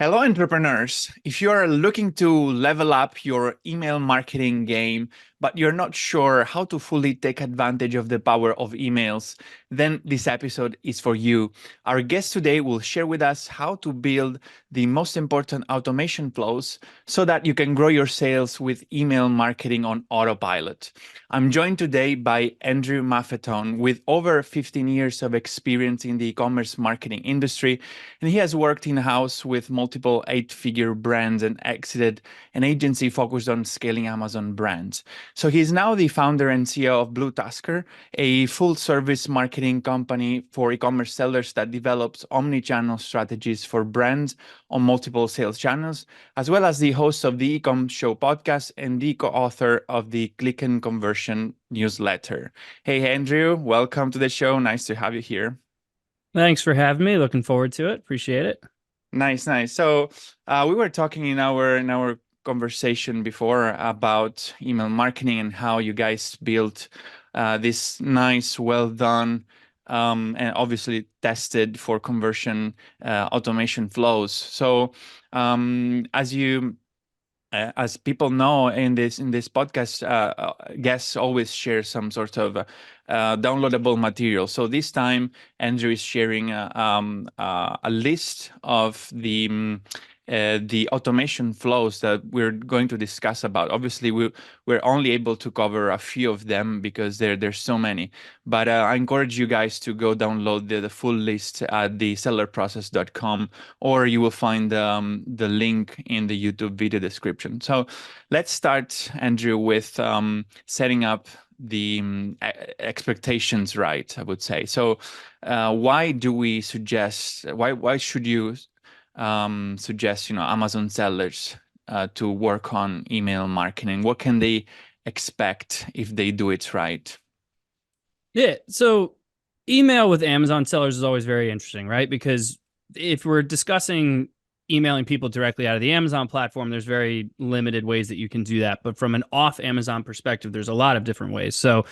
Hello, entrepreneurs. If you are looking to level up your email marketing game, but you're not sure how to fully take advantage of the power of emails, then this episode is for you. Our guest today will share with us how to build the most important automation flows so that you can grow your sales with email marketing on autopilot. I'm joined today by Andrew Maffeton with over 15 years of experience in the e-commerce marketing industry, and he has worked in-house with multiple eight-figure brands and exited an agency focused on scaling Amazon brands. So he's now the founder and CEO of BlueTuskr, a full-service marketing company for e-commerce sellers that develops omni-channel strategies for brands on multiple sales channels, as well as the host of the Ecom Show podcast and the co-author of the Click and Conversion newsletter. Hey, Andrew, welcome to the show. Nice to have you here. Thanks for having me. Looking forward to it. Appreciate it. Nice, nice. So we were talking in our conversation before about email marketing and how you guys built this nice, well done, and obviously tested for conversion automation flows. So as people know in this podcast, guests always share some sort of downloadable material. So this time, Andrew is sharing a list of the automation flows that we're going to discuss about. Obviously, we're only able to cover a few of them because there's so many. But I encourage you guys to go download the full list at thesellerprocess.com, or you will find the link in the YouTube video description. So let's start, Andrew, with setting up the expectations right, I would say. So why do we suggest, why should you suggest, Amazon sellers to work on email marketing? What can they expect if they do it right? Yeah. So email with Amazon sellers is always very interesting, right? Because if we're discussing emailing people directly out of the Amazon platform, there's very limited ways that you can do that. But from an off Amazon perspective, there's a lot of different ways. So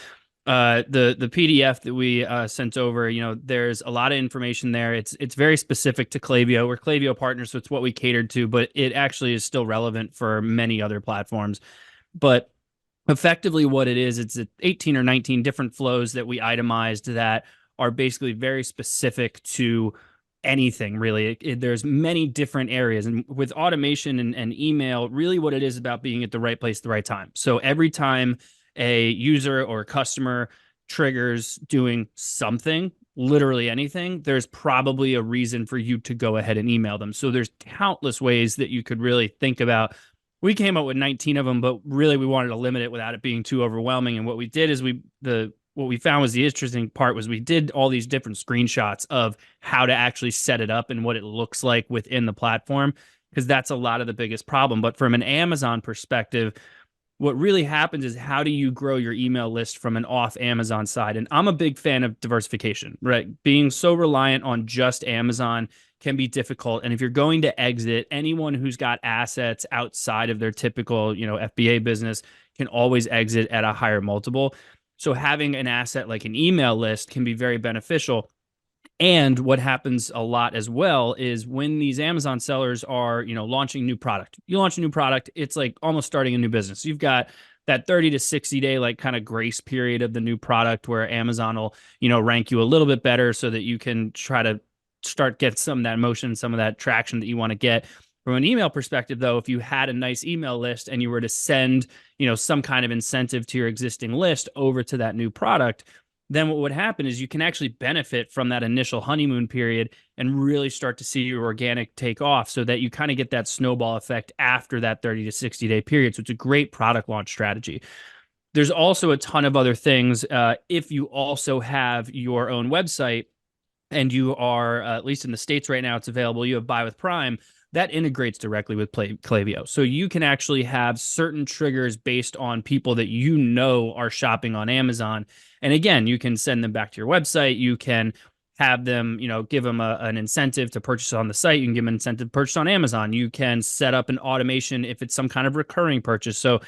the PDF that we sent over, there's a lot of information there. It's very specific to Klaviyo. We're Klaviyo partners, so it's what we catered to, but it actually is still relevant for many other platforms. But effectively what it is, it's 18 or 19 different flows that we itemized that are basically very specific to anything, really. There's many different areas. And with automation and email, really what it is about being at the right place at the right time. So every time a user or a customer triggers doing something, literally anything, there's probably a reason for you to go ahead and email them. So there's countless ways that you could really think about. We came up with 19 of them, but really we wanted to limit it without it being too overwhelming. And what we did is what we found was the interesting part was we did all these different screenshots of how to actually set it up and what it looks like within the platform, because that's a lot of the biggest problem. But from an Amazon perspective, what really happens is how do you grow your email list from an off Amazon side? And I'm a big fan of diversification, right? Being so reliant on just Amazon can be difficult. And if you're going to exit, anyone who's got assets outside of their typical, FBA business can always exit at a higher multiple. So having an asset like an email list can be very beneficial. And what happens a lot as well is when these Amazon sellers are, launching new product, you launch a new product, it's like almost starting a new business. You've got that 30 to 60 day, like kind of grace period of the new product where Amazon will, rank you a little bit better so that you can try to get some of that motion, some of that traction that you want to get. From an email perspective, though, if you had a nice email list and you were to send, some kind of incentive to your existing list over to that new product, then what would happen is you can actually benefit from that initial honeymoon period and really start to see your organic take off so that you kind of get that snowball effect after that 30 to 60 day period. So it's a great product launch strategy. There's also a ton of other things. If you also have your own website and you are, at least in the States right now, it's available, you have Buy with Prime, that integrates directly with Klaviyo. So you can actually have certain triggers based on people that are shopping on Amazon. And again, you can send them back to your website. You can have them, give them an incentive to purchase on the site. You can give them an incentive to purchase on Amazon. You can set up an automation if it's some kind of recurring purchase. So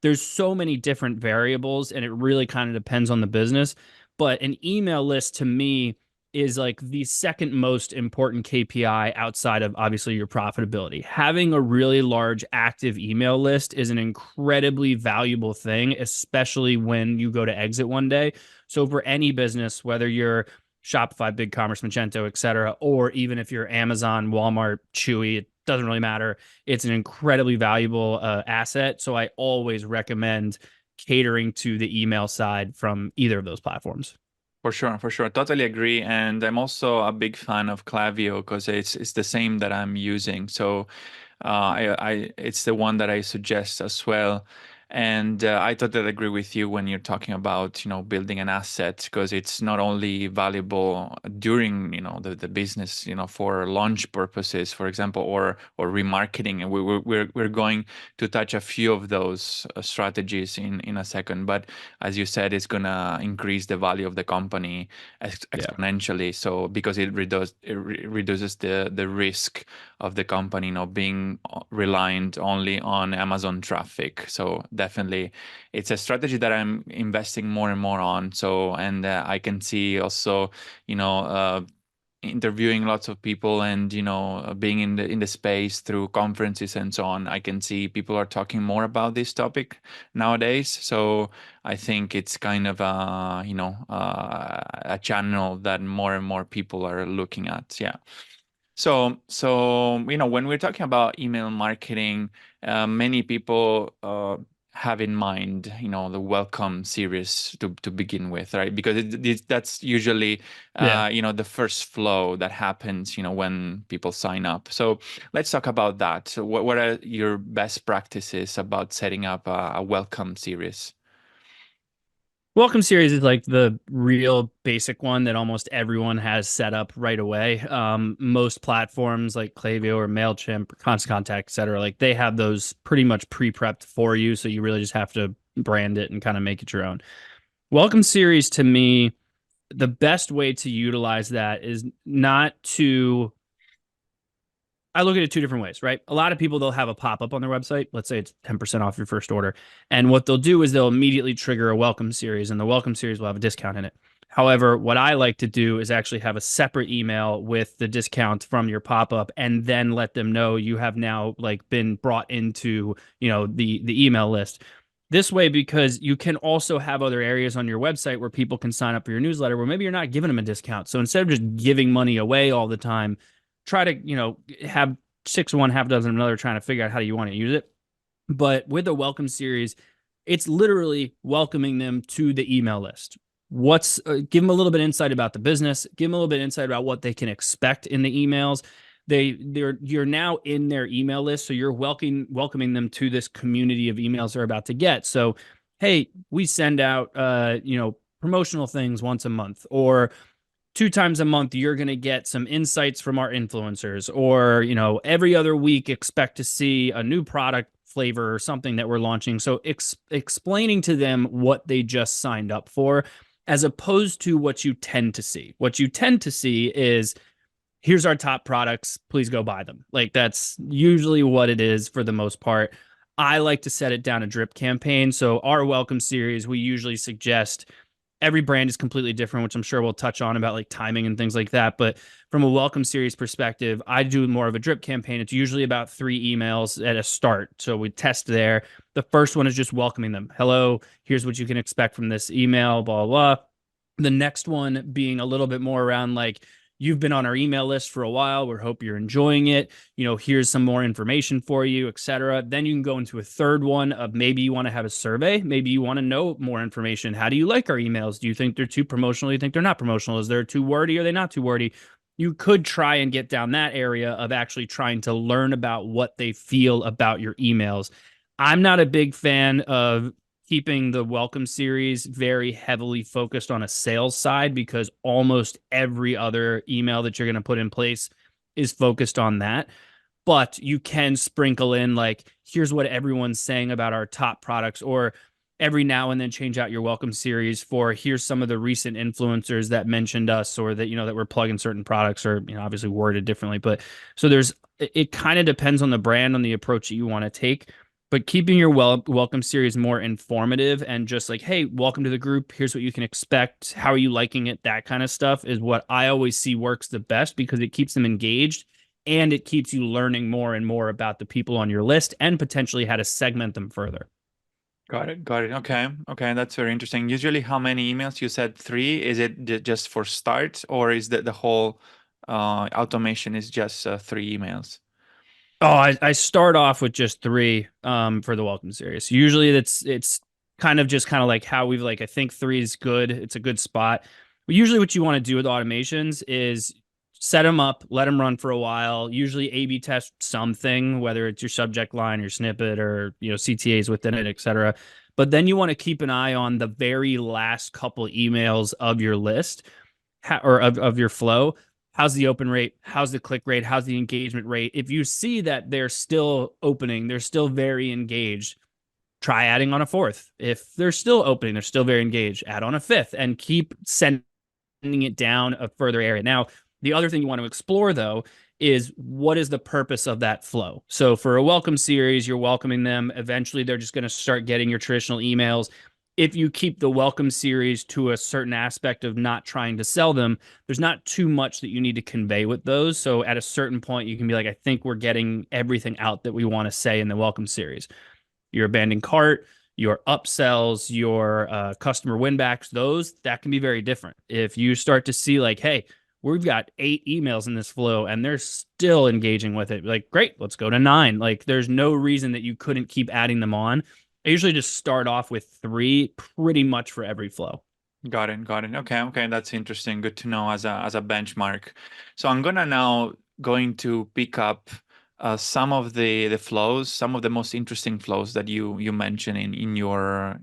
there's so many different variables, and it really kind of depends on the business. But an email list to me is like the second most important KPI outside of obviously your profitability. Having a really large active email list is an incredibly valuable thing, especially when you go to exit one day. So for any business, whether you're Shopify, BigCommerce, Magento, etc., or even if you're Amazon, Walmart, Chewy, it doesn't really matter. It's an incredibly valuable asset. So I always recommend catering to the email side from either of those platforms. For sure, for sure. Totally agree. And I'm also a big fan of Klaviyo because it's the same that I'm using. So it's the one that I suggest as well. And I totally agree with you when you're talking about, building an asset because it's not only valuable during, the business, for launch purposes, for example, or remarketing. And we're going to touch a few of those strategies in a second. But as you said, it's gonna increase the value of the company Yeah. exponentially. So because it reduces the risk of the company, being reliant only on Amazon traffic. So definitely, it's a strategy that I'm investing more and more on. So and I can see also, you know. Interviewing lots of people and being in the space through conferences and so on, I can see people are talking more about this topic nowadays. So I think it's kind of a channel that more and more people are looking at. Yeah. So when we're talking about email marketing, many people have in mind, the welcome series to begin with, right? Because that's usually, Yeah. the first flow that happens, when people sign up. So let's talk about that. So what are your best practices about setting up a welcome series? Welcome series is like the real basic one that almost everyone has set up right away. Most platforms like Klaviyo or MailChimp or Constant Contact, et cetera, like they have those pretty much pre-prepped for you. So you really just have to brand it and kind of make it your own. Welcome series to me, the best way to utilize that is not to I look at it two different ways, right? A lot of people, they'll have a pop up on their website. Let's say it's 10% off your first order. And what they'll do is they'll immediately trigger a welcome series, and the welcome series will have a discount in it. However, what I like to do is actually have a separate email with the discount from your pop up and then let them know you have now like been brought into, the email list. This way, because you can also have other areas on your website where people can sign up for your newsletter where maybe you're not giving them a discount. So instead of just giving money away all the time, try to have six one half dozen another trying to figure out how you want to use it. But with a welcome series, it's literally welcoming them to the email list. Give them a little bit of insight about the business, give them a little bit of insight about what they can expect in the emails. You're now in their email list, so you're welcoming them to this community of emails they're about to get. So hey, we send out promotional things once a month, or two times a month you're going to get some insights from our influencers, or every other week expect to see a new product flavor or something that we're launching. So explaining to them what they just signed up for, as opposed to what you tend to see is, here's our top products, please go buy them. Like that's usually what it is for the most part. I like to set it down a drip campaign. So our welcome series, we usually suggest, every brand is completely different, which I'm sure we'll touch on about like timing and things like that. But from a welcome series perspective, I do more of a drip campaign. It's usually about 3 emails at a start. So we test there. The first one is just welcoming them. Hello, here's what you can expect from this email, blah, blah, blah. The next one being a little bit more around like, you've been on our email list for a while. We hope you're enjoying it. Here's some more information for you, etc. Then you can go into a third one of maybe you want to have a survey. Maybe you want to know more information. How do you like our emails? Do you think they're too promotional? Do you think they're not promotional? Is there too wordy? Are they not too wordy? You could try and get down that area of actually trying to learn about what they feel about your emails. I'm not a big fan of keeping the welcome series very heavily focused on a sales side, because almost every other email that you're going to put in place is focused on that. But you can sprinkle in like, here's what everyone's saying about our top products, or every now and then change out your welcome series for, here's some of the recent influencers that mentioned us, or that that we're plugging certain products, or obviously worded differently. But so it kind of depends on the brand, on the approach that you want to take. But keeping your welcome series more informative and just like, hey, welcome to the group. Here's what you can expect. How are you liking it? That kind of stuff is what I always see works the best because it keeps them engaged and it keeps you learning more and more about the people on your list and potentially how to segment them further. Got it. Got it. Okay. Okay. That's very interesting. Usually, how many emails? You said three. Is it just for start, or is the whole automation is just three emails? Oh, I start off with just three for the welcome series. Usually it's kind of like how we've like I think three is good. It's a good spot. But usually what you want to do with automations is set them up, let them run for a while, usually A/B test something, whether it's your subject line, your snippet, or CTAs within it, etc. But then you want to keep an eye on the very last couple emails of your list or of your flow. How's the open rate? How's the click rate? How's the engagement rate? If you see that they're still opening, they're still very engaged, try adding on a fourth. If they're still opening, they're still very engaged, add on a fifth and keep sending it down a further area. Now, the other thing you want to explore though is what is the purpose of that flow? So for a welcome series, you're welcoming them. Eventually, they're just going to start getting your traditional emails. If you keep the welcome series to a certain aspect of not trying to sell them, there's not too much that you need to convey with those. So at a certain point, you can be like, I think we're getting everything out that we want to say in the welcome series. Your abandoned cart, your upsells, your customer winbacks, those that can be very different. If you start to see like, hey, we've got 8 emails in this flow and they're still engaging with it, like, great, let's go to 9. Like, there's no reason that you couldn't keep adding them on. I usually just start off with 3 pretty much for every flow. Got it. Got it. Okay. Okay. That's interesting. Good to know as a benchmark. So I'm gonna now going to pick up some of the flows, some of the most interesting flows that you mentioned in your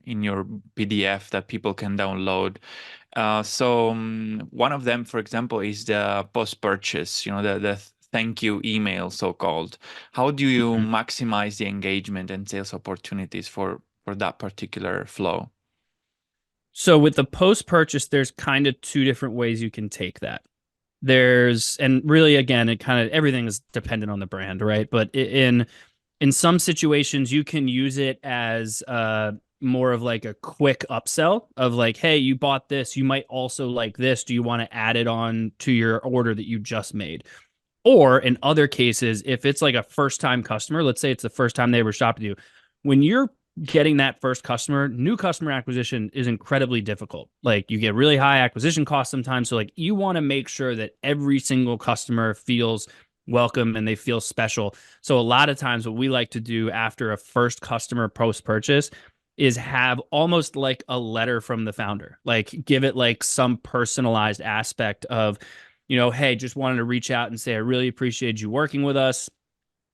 PDF that people can download. One of them, for example, is the post purchase. The thank you email, so called. How do you Mhm. maximize the engagement and sales opportunities for that particular flow? So with the post purchase, there's kind of 2 different ways you can take that. And really again, it kind of everything is dependent on the brand, right? But in some situations, you can use it as more of like a quick upsell of like, hey, you bought this, you might also like this. Do you want to add it on to your order that you just made? Or in other cases, if it's like a first time customer, let's say it's the first time they ever shopped with you, when you're getting that first customer, new customer acquisition is incredibly difficult. Like you get really high acquisition costs sometimes. So like you want to make sure that every single customer feels welcome and they feel special. So a lot of times what we like to do after a first customer post purchase is have almost like a letter from the founder, like give it like some personalized aspect of hey, just wanted to reach out and say, I really appreciate you working with us.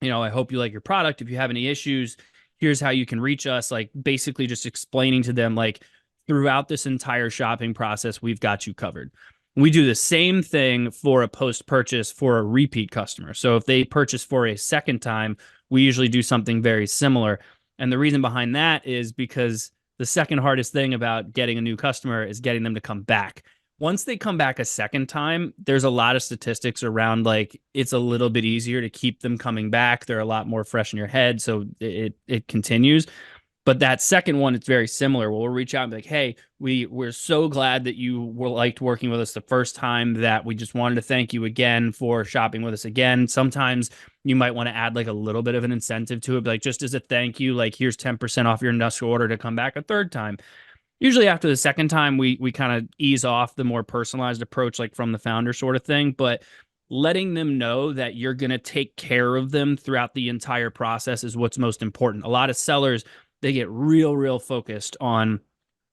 I hope you like your product. If you have any issues, here's how you can reach us. Like basically just explaining to them, like throughout this entire shopping process, we've got you covered. We do the same thing for a post purchase for a repeat customer. So if they purchase for a second time, we usually do something very similar. And the reason behind that is because the second hardest thing about getting a new customer is getting them to come back. Once they come back a second time, there's a lot of statistics around like it's a little bit easier to keep them coming back. They're a lot more fresh in your head, so it continues. But that second one, it's very similar. We'll reach out and be like, hey, we're so glad that you were liked working with us the first time, that we just wanted to thank you again for shopping with us again. Sometimes you might want to add like a little bit of an incentive to it, like just as a thank you, like here's 10% off your industrial order to come back a third time. Usually after the second time, we kind of ease off the more personalized approach, like from the founder sort of thing. But letting them know that you're going to take care of them throughout the entire process is what's most important. A lot of sellers, they get real focused on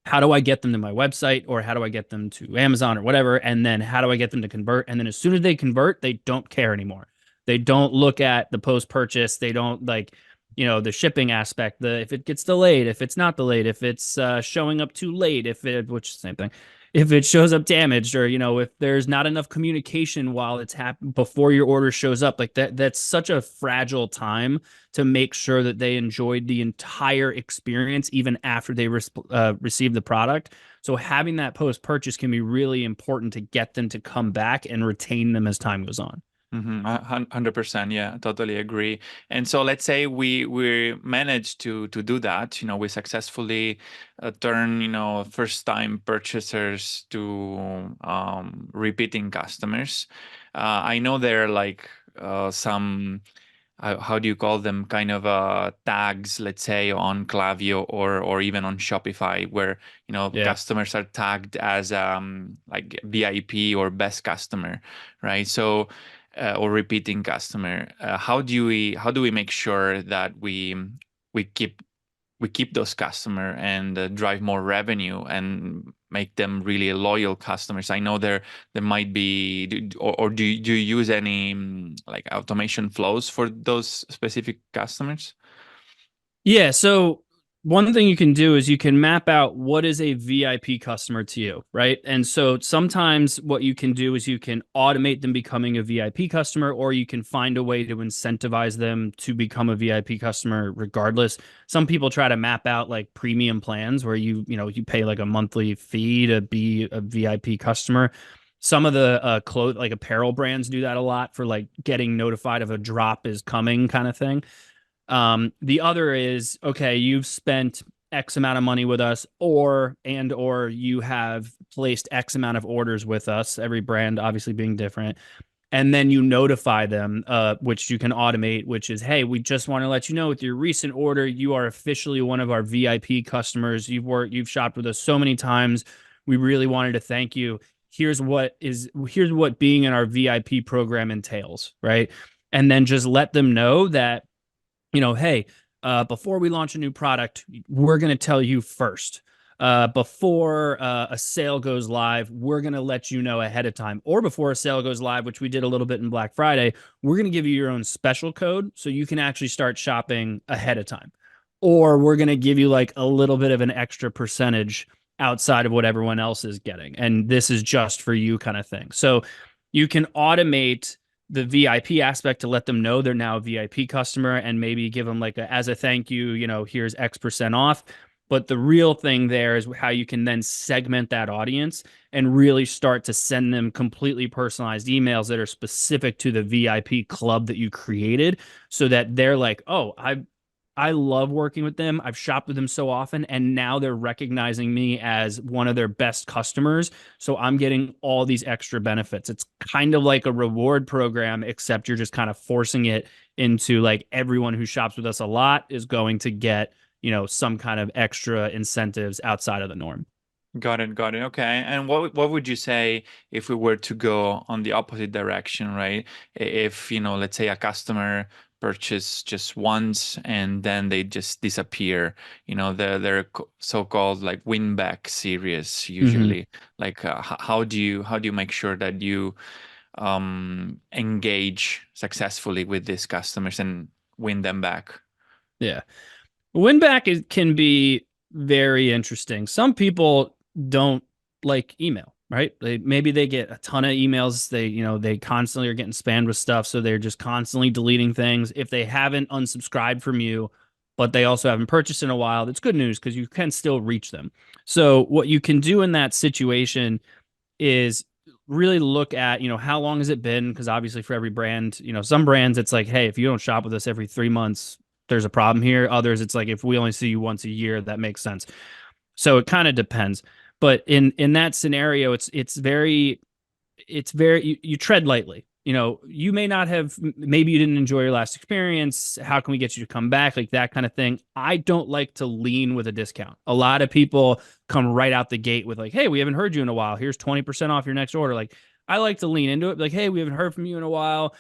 how do I get them to my website, or how do I get them to Amazon or whatever, and then how do I get them to convert? And then as soon as they convert, they don't care anymore. They don't look at the post purchase. They don't like the shipping aspect, the if it gets delayed, if it's not delayed, if it's showing up too late, if it which same thing, if it shows up damaged, or if there's not enough communication while it's happened before your order shows up. Like that's such a fragile time to make sure that they enjoyed the entire experience even after they receive the product. So having that post purchase can be really important to get them to come back and retain them as time goes on. Mm-hmm. 100%. Yeah, totally agree. And so let's say we managed to do that. We successfully turn first time purchasers to repeating customers. I know there are like some how do you call them, kind of tags, let's say on Klaviyo or even on Shopify, where Yeah. customers are tagged as like VIP or best customer, right? So or repeating customer. How do we make sure that we keep we keep those customer and drive more revenue and make them really loyal customers? I know there might be, or do you use any like automation flows for those specific customers? Yeah. So one thing you can do is you can map out what is a VIP customer to you, right? And so sometimes what you can do is you can automate them becoming a VIP customer, or you can find a way to incentivize them to become a VIP customer regardless. Some people try to map out like premium plans where you pay like a monthly fee to be a VIP customer. Some of the clothes like apparel brands do that a lot for like getting notified of a drop is coming kind of thing. The other is, okay, you've spent X amount of money with us, or you have placed X amount of orders with us, every brand obviously being different. And then you notify them, which you can automate, which is, hey, we just want to let you know with your recent order, you are officially one of our VIP customers. You've shopped with us so many times. We really wanted to thank you. Here's what being in our VIP program entails, right? And then just let them know that hey, before we launch a new product, we're going to tell you first. Before a sale goes live, we're going to let you know ahead of time. Or before a sale goes live, which we did a little bit in Black Friday, we're going to give you your own special code so you can actually start shopping ahead of time. Or we're going to give you like a little bit of an extra percentage outside of what everyone else is getting. And this is just for you kind of thing. So you can automate the VIP aspect to let them know they're now a VIP customer and maybe give them like as a thank you, here's X% off. But the real thing there is how you can then segment that audience and really start to send them completely personalized emails that are specific to the VIP club that you created so that they're like, oh, I love working with them. I've shopped with them so often, and now they're recognizing me as one of their best customers. So I'm getting all these extra benefits. It's kind of like a reward program, except you're just kind of forcing it into like everyone who shops with us a lot is going to get, some kind of extra incentives outside of the norm. Got it, got it. Okay. And what would you say if we were to go on the opposite direction, right? If, let's say a customer purchase just once and then they just disappear, they're so-called like win back series Mm-hmm. usually. Like how do you make sure that you engage successfully with these customers and win them back? Yeah. Win back can be very interesting. Some people don't like email, right? Maybe they get a ton of emails. They constantly are getting spammed with stuff, so they're just constantly deleting things. If they haven't unsubscribed from you, but they also haven't purchased in a while, that's good news because you can still reach them. So what you can do in that situation is really look at, how long has it been? Because obviously for every brand, some brands it's like, hey, if you don't shop with us every 3 months, there's a problem here. Others, it's like if we only see you once a year, that makes sense. So it kind of depends. But in that scenario, it's very you tread lightly. You may not have, maybe you didn't enjoy your last experience. How can we get you to come back? Like that kind of thing. I don't like to lean with a discount. A lot of people come right out the gate with like, hey, we haven't heard you in a while. Here's 20% off your next order. Like I like to lean into it. Like, hey, we haven't heard from you in a while.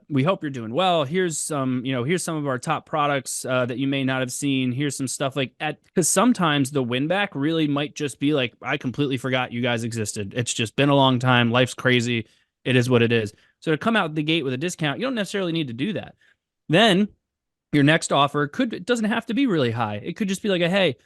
We hope you're doing well. Here's some of our top products that you may not have seen. Here's some stuff like at because sometimes the win back really might just be like, I completely forgot you guys existed. It's just been a long time. Life's crazy. It is what it is. So to come out the gate with a discount, you don't necessarily need to do that. Then your next offer it doesn't have to be really high. It could just be like a hey,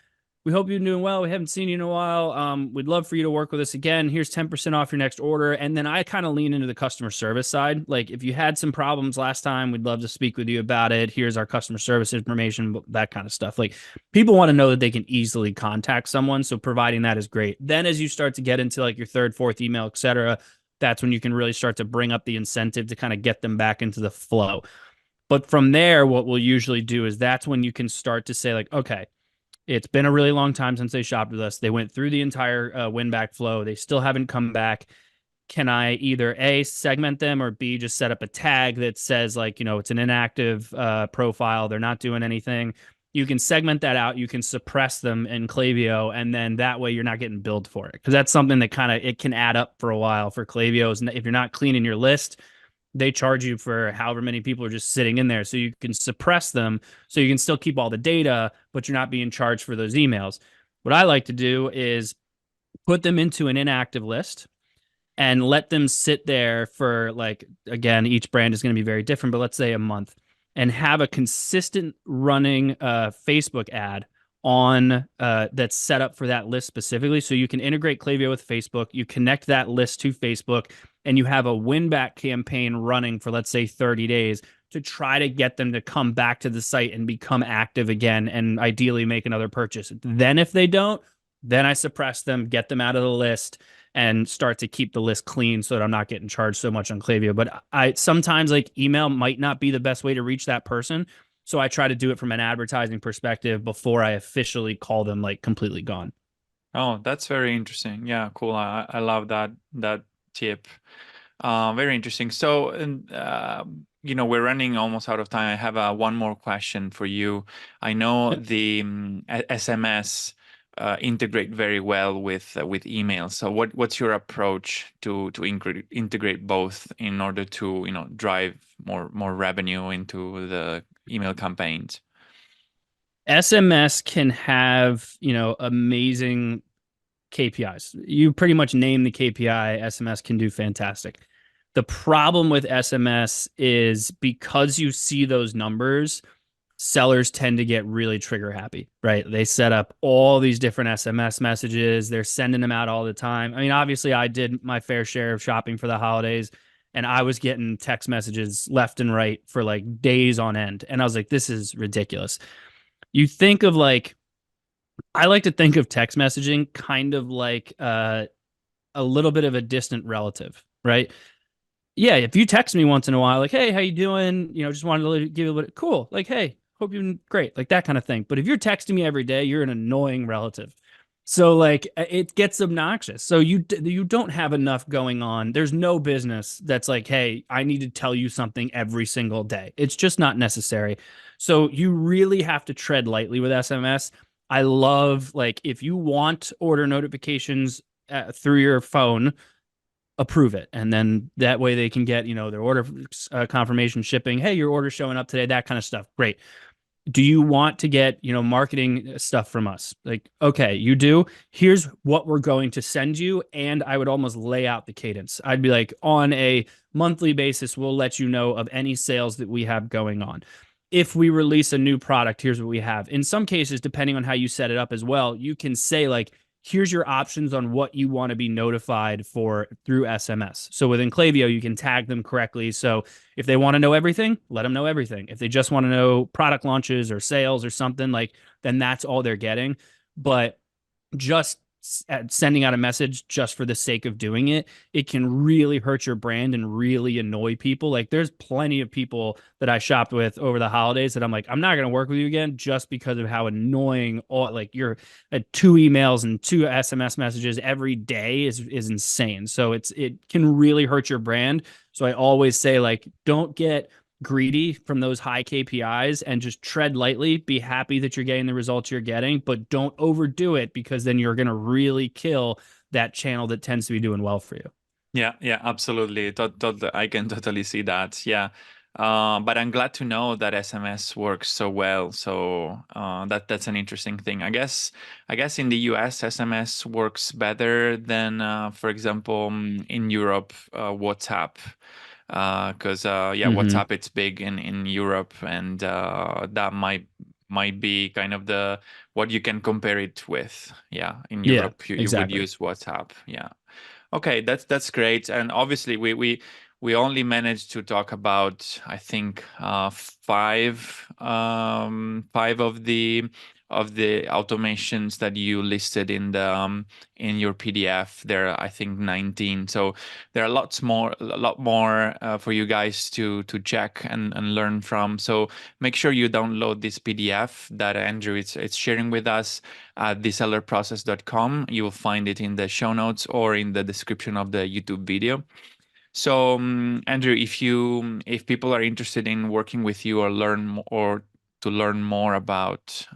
we hope you're doing well. We haven't seen you in a while. We'd love for you to work with us again. Here's 10% off your next order. And then I kind of lean into the customer service side. Like if you had some problems last time, we'd love to speak with you about it. Here's our customer service information, that kind of stuff. Like people want to know that they can easily contact someone. So providing that is great. Then as you start to get into like your third, fourth email, etc., that's when you can really start to bring up the incentive to kind of get them back into the flow. But from there, what we'll usually do is that's when you can start to say, like, okay, it's been a really long time since they shopped with us. They went through the entire win back flow. They still haven't come back. Can I either A, segment them, or B, just set up a tag that says, like, it's an inactive profile. They're not doing anything. You can segment that out. You can suppress them in Klaviyo, and then that way you're not getting billed for it. Because that's something that kind of it can add up for a while for Klaviyo. If you're not cleaning your list, they charge you for however many people are just sitting in there. So you can suppress them so you can still keep all the data, but you're not being charged for those emails. What I like to do is put them into an inactive list and let them sit there for, like, again, each brand is going to be very different, but let's say a month, and have a consistent running Facebook ad on that's set up for that list specifically. So you can integrate Klaviyo with Facebook, you connect that list to Facebook, and you have a win back campaign running for, let's say, 30 days to try to get them to come back to the site and become active again and ideally make another purchase. Then if they don't, then I suppress them, get them out of the list, and start to keep the list clean so that I'm not getting charged so much on Klaviyo. But I sometimes, like, email might not be the best way to reach that person. So I try to do it from an advertising perspective before I officially call them, like, completely gone. Oh, that's very interesting. Yeah, cool. I love that tip. Very interesting. So, and we're running almost out of time. I have one more question for you. I know Yep. the SMS integrate very well with email. So, what's your approach to integrate both in order to drive more revenue into the email campaigns? SMS can have, amazing KPIs. You pretty much name the KPI, SMS can do fantastic. The problem with SMS is because you see those numbers, sellers tend to get really trigger happy, right? They set up all these different SMS messages. They're sending them out all the time. I mean, obviously, I did my fair share of shopping for the holidays, and I was getting text messages left and right for like days on end. And I was like, this is ridiculous. You think of, like, I like to think of text messaging kind of like a little bit of a distant relative, right? Yeah, if you text me once in a while, like, hey, how you doing? Just wanted to give you a little cool, like, hey, hope you're great, like that kind of thing. But if you're texting me every day, you're an annoying relative. So, like, it gets obnoxious. So you don't have enough going on. There's no business that's like, hey, I need to tell you something every single day. It's just not necessary. So you really have to tread lightly with SMS. I love, like, if you want order notifications through your phone, approve it, and then that way they can get their order confirmation, shipping, hey, your order's showing up today, that kind of stuff. Great. Do you want to get marketing stuff from us? Like, okay, you do. Here's what we're going to send you, and I would almost lay out the cadence. I'd be like, on a monthly basis, we'll let you know of any sales that we have going on. If we release a new product, here's what we have. In some cases, depending on how you set it up as well, you can say, like, here's your options on what you want to be notified for through SMS. So within Klaviyo, you can tag them correctly. So if they want to know everything, let them know everything. If they just want to know product launches or sales or something, like, then that's all they're getting. But just sending out a message just for the sake of doing it, it can really hurt your brand and really annoy people. Like, there's plenty of people that I shopped with over the holidays that I'm like, I'm not going to work with you again just because of how annoying all, like, you're at two emails and two SMS messages every day is insane. So it can really hurt your brand. So I always say, like, don't get greedy from those high KPIs and just tread lightly. Be happy that you're getting the results you're getting, but don't overdo it, because then you're going to really kill that channel that tends to be doing well for you. Yeah, absolutely. I can totally see that. Yeah. But I'm glad to know that SMS works so well. So that's an interesting thing. I guess in the US, SMS works better than, for example, in Europe, WhatsApp. Because yeah, Mm-hmm. WhatsApp it's big in Europe, and that might be kind of the what you can compare it with. Yeah, in Yeah, Europe you would exactly. use WhatsApp. Yeah. Okay, that's great. And obviously we only managed to talk about, I think, five of the the automations that you listed in the in your PDF. There are, I think, 19. So there are a lot more for you guys to check and learn from. So make sure you download this PDF that Andrew is sharing with us at thesellerprocess.com. You will find it in the show notes or in the description of the YouTube video. So, Andrew, if people are interested in working with you or or to learn more about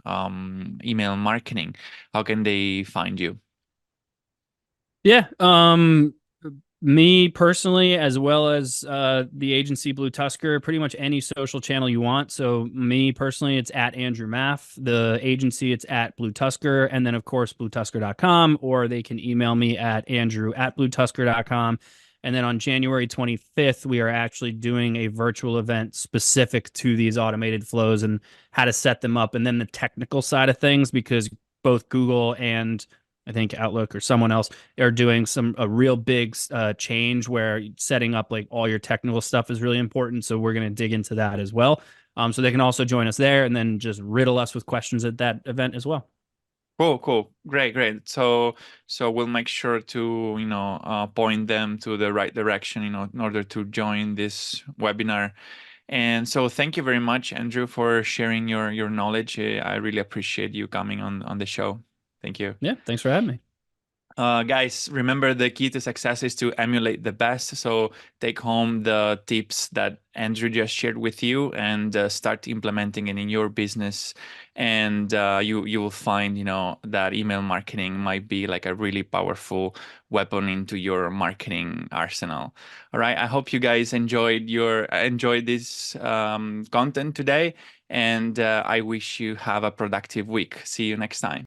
email marketing, how can they find you? Yeah. Me personally, as well as the agency BlueTuskr, pretty much any social channel you want. So me personally, it's at Andrew Maff. The agency, it's at BlueTuskr, and then of course BlueTuskr.com, or they can email me at Andrew@BlueTuskr.com. And then on January 25th, we are actually doing a virtual event specific to these automated flows and how to set them up, and then the technical side of things, because both Google and I think Outlook or someone else are doing a real big change where setting up like all your technical stuff is really important. So we're going to dig into that as well. So they can also join us there and then just riddle us with questions at that event as well. Cool, cool, great, great. So we'll make sure to point them to the right direction, in order to join this webinar. And so thank you very much, Andrew, for sharing your knowledge. I really appreciate you coming on the show. Thank you. Yeah, thanks for having me. Guys, remember the key to success is to emulate the best. So take home the tips that Andrew just shared with you and start implementing it in your business. And you will find, that email marketing might be like a really powerful weapon into your marketing arsenal. All right. I hope you guys enjoyed this content today, and I wish you have a productive week. See you next time.